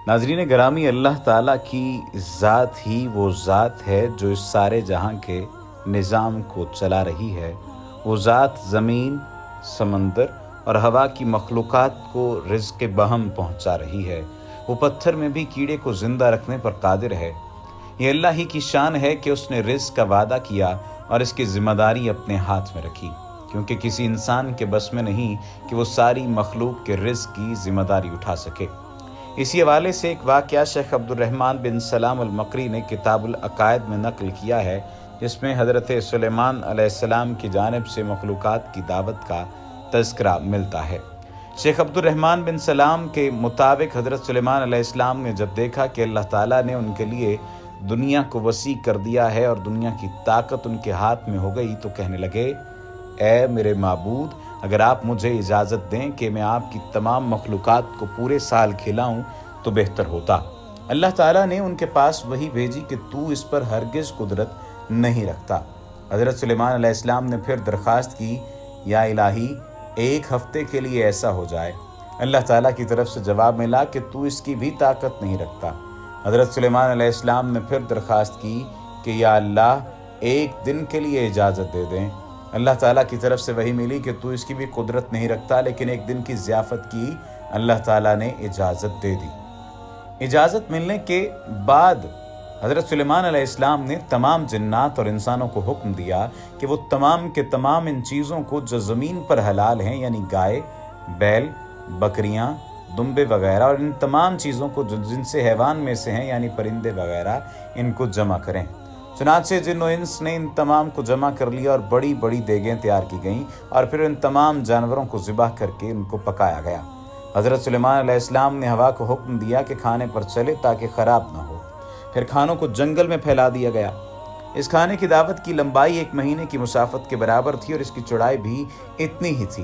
ناظرین گرامی، اللہ تعالیٰ کی ذات ہی وہ ذات ہے جو اس سارے جہاں کے نظام کو چلا رہی ہے۔ وہ ذات زمین، سمندر اور ہوا کی مخلوقات کو رزق بہم پہنچا رہی ہے۔ وہ پتھر میں بھی کیڑے کو زندہ رکھنے پر قادر ہے۔ یہ اللہ ہی کی شان ہے کہ اس نے رزق کا وعدہ کیا اور اس کی ذمہ داری اپنے ہاتھ میں رکھی، کیونکہ کسی انسان کے بس میں نہیں کہ وہ ساری مخلوق کے رزق کی ذمہ داری اٹھا سکے۔ اسی حوالے سے ایک واقعہ شیخ عبد الرحمن بن سلام المقری نے کتاب العقائد میں نقل کیا ہے، جس میں حضرت سلیمان علیہ السلام کی جانب سے مخلوقات کی دعوت کا تذکرہ ملتا ہے۔ شیخ عبد الرحمن بن سلام کے مطابق حضرت سلیمان علیہ السلام نے جب دیکھا کہ اللہ تعالیٰ نے ان کے لیے دنیا کو وسیع کر دیا ہے اور دنیا کی طاقت ان کے ہاتھ میں ہو گئی، تو کہنے لگے، اے میرے معبود، اگر آپ مجھے اجازت دیں کہ میں آپ کی تمام مخلوقات کو پورے سال کھلاؤں تو بہتر ہوتا۔ اللہ تعالیٰ نے ان کے پاس وحی بھیجی کہ تو اس پر ہرگز قدرت نہیں رکھتا۔ حضرت سلیمان علیہ السلام نے پھر درخواست کی، یا الہی، ایک ہفتے کے لیے ایسا ہو جائے۔ اللہ تعالیٰ کی طرف سے جواب ملا کہ تو اس کی بھی طاقت نہیں رکھتا۔ حضرت سلیمان علیہ السلام نے پھر درخواست کی کہ یا اللہ، ایک دن کے لیے اجازت دے دیں۔ اللہ تعالیٰ کی طرف سے وحی ملی کہ تو اس کی بھی قدرت نہیں رکھتا، لیکن ایک دن کی ضیافت کی اللہ تعالیٰ نے اجازت دے دی۔ اجازت ملنے کے بعد حضرت سلیمان علیہ السلام نے تمام جنات اور انسانوں کو حکم دیا کہ وہ تمام کے تمام ان چیزوں کو جو زمین پر حلال ہیں، یعنی گائے، بیل، بکریاں، دمبے وغیرہ، اور ان تمام چیزوں کو جو جن سے حیوان میں سے ہیں، یعنی پرندے وغیرہ، ان کو جمع کریں۔ چنانچہ جن و انس نے ان تمام کو جمع کر لیا اور بڑی بڑی دیگیں تیار کی گئیں، اور پھر ان تمام جانوروں کو ذبح کر کے ان کو پکایا گیا۔ حضرت سلیمان علیہ السلام نے ہوا کو حکم دیا کہ کھانے پر چلے تاکہ خراب نہ ہو۔ پھر کھانوں کو جنگل میں پھیلا دیا گیا۔ اس کھانے کی دعوت کی لمبائی 1 مہینے کی مسافت کے برابر تھی اور اس کی چوڑائی بھی اتنی ہی تھی۔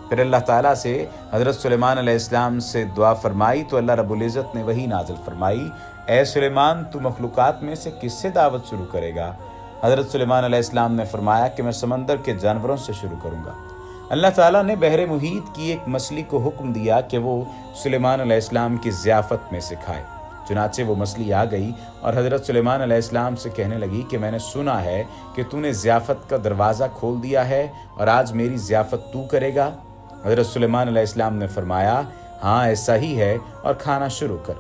پھر اللہ تعالیٰ سے حضرت سلیمان علیہ السلام سے دعا فرمائی تو اللہ رب العزت نے وحی نازل فرمائی، اے سلیمان، تو مخلوقات میں سے کس سے دعوت شروع کرے گا؟ حضرت سلیمان علیہ السلام نے فرمایا کہ میں سمندر کے جانوروں سے شروع کروں گا۔ اللہ تعالیٰ نے بحر محیط کی ایک مچھلی کو حکم دیا کہ وہ سلیمان علیہ السلام کی ضیافت میں سے کھائے۔ چنانچہ وہ مچھلی آ گئی اور حضرت سلیمان علیہ السلام سے کہنے لگی کہ میں نے سنا ہے کہ تو نے ضیافت کا دروازہ کھول دیا ہے اور آج میری ضیافت تو کرے گا۔ حضرت سلیمان علیہ السلام نے فرمایا، ہاں ایسا ہی ہے، اور کھانا شروع کر۔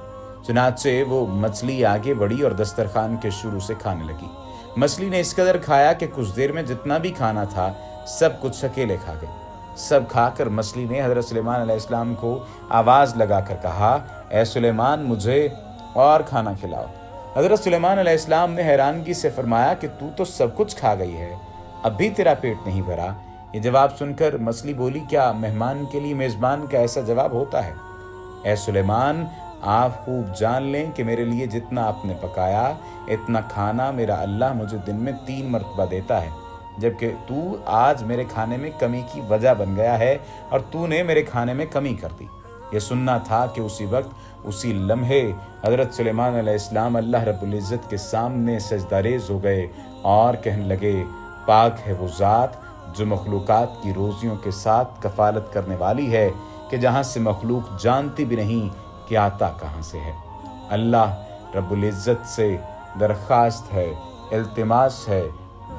چنانچہ وہ مچھلی آگے بڑھی اور دسترخوان کے شروع سے کھانے لگی۔ مچھلی نے اس قدر کھایا کہ کچھ دیر میں جتنا بھی کھانا تھا سب کچھ اکیلے کھا گئی۔ سب کھا کر مچھلی نے حضرت سلیمان علیہ السلام کو آواز لگا کر کہا، اے سلیمان، مجھے اور کھانا کھلاؤ۔ حضرت سلیمان علیہ السلام نے حیرانگی سے فرمایا کہ تو سب کچھ کھا گئی ہے، اب بھی تیرا پیٹ نہیں بھرا؟ یہ جواب سن کر مچھلی بولی، کیا مہمان کے لیے میزبان کا ایسا جواب ہوتا ہے؟ اے سلیمان، آپ خوب جان لیں کہ میرے لیے جتنا آپ نے پکایا اتنا کھانا میرا اللہ مجھے دن میں 3 مرتبہ دیتا ہے، جبکہ تو آج میرے کھانے میں کمی کی وجہ بن گیا ہے اور تو نے میرے کھانے میں کمی کر دی۔ یہ سننا تھا کہ اسی وقت، اسی لمحے حضرت سلیمان علیہ السلام اللہ رب العزت کے سامنے سجدہ ریز ہو گئے اور کہنے لگے، پاک ہے وہ ذات جو مخلوقات کی روزیوں کے ساتھ کفالت کرنے والی ہے کہ جہاں سے مخلوق جانتی بھی نہیں کہ آتا کہاں سے ہے۔ اللہ رب العزت سے درخواست ہے، التماس ہے،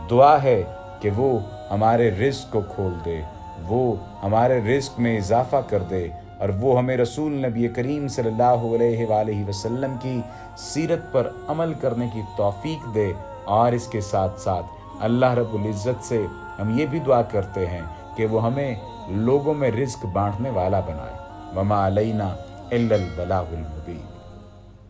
دعا ہے کہ وہ ہمارے رزق کو کھول دے، وہ ہمارے رزق میں اضافہ کر دے، اور وہ ہمیں رسول نبی کریم صلی اللہ علیہ وآلہ وسلم کی سیرت پر عمل کرنے کی توفیق دے۔ اور اس کے ساتھ ساتھ اللہ رب العزت سے ہم یہ بھی دعا کرتے ہیں کہ وہ ہمیں لوگوں میں رزق بانٹنے والا بنائے۔ وما علینا الا البلاغ المبین۔